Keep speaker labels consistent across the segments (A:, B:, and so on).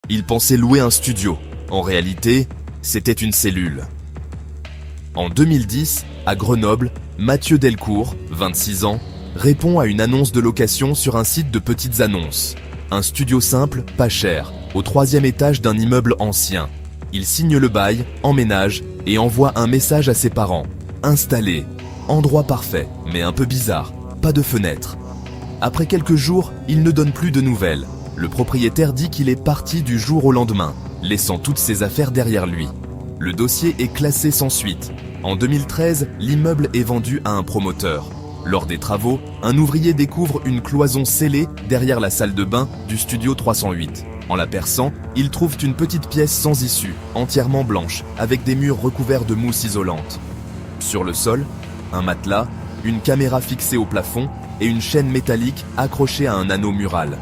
A: Il pensait louer un studio. En réalité, c'était une cellule. En 2010, à Grenoble, Mathieu Delcourt, 26 ans, répond à une annonce de location sur un site de petites annonces. Un studio simple, pas cher, au 3e étage d'un immeuble ancien. Il signe le bail, emménage et envoie un message à ses parents. Installé. Endroit parfait, mais un peu bizarre. Pas de fenêtre. Après quelques jours, il ne donne plus de nouvelles. Le propriétaire dit qu'il est parti du jour au lendemain, laissant toutes ses affaires derrière lui. Le dossier est classé sans suite. En 2013, l'immeuble est vendu à un promoteur. Lors des travaux, un ouvrier découvre une cloison scellée derrière la salle de bain du studio 308. En la perçant, ils trouvent une petite pièce sans issue, entièrement blanche, avec des murs recouverts de mousse isolante. Sur le sol, un matelas, une caméra fixée au plafond et une chaîne métallique accrochée à un anneau mural.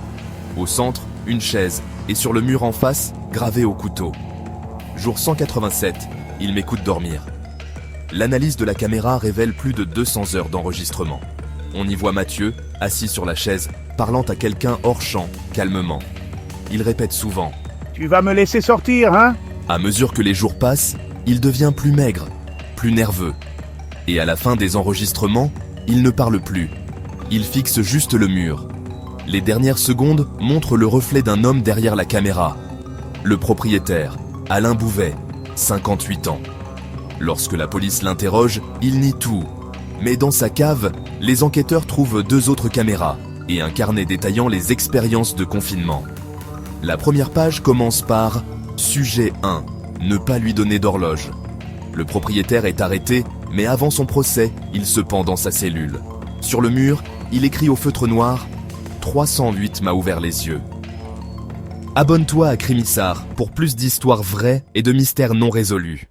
A: Au centre, une chaise et sur le mur en face, gravé au couteau. Jour 187, il m'écoute dormir. L'analyse de la caméra révèle plus de 200 heures d'enregistrement. On y voit Mathieu, assis sur la chaise, parlant à quelqu'un hors champ, calmement. Il répète souvent
B: « Tu vas me laisser sortir, hein ?»
A: À mesure que les jours passent, il devient plus maigre, plus nerveux. Et à la fin des enregistrements, il ne parle plus. Il fixe juste le mur. Les dernières secondes montrent le reflet d'un homme derrière la caméra. Le propriétaire, Alain Bouvet, 58 ans. Lorsque la police l'interroge, il nie tout. Mais dans sa cave, les enquêteurs trouvent 2 autres caméras et un carnet détaillant les expériences de confinement. La première page commence par « Sujet 1. Ne pas lui donner d'horloge ». Le propriétaire est arrêté, mais avant son procès, il se pend dans sa cellule. Sur le mur, il écrit au feutre noir « 308 m'a ouvert les yeux ». Abonne-toi à Crimissard pour plus d'histoires vraies et de mystères non résolus.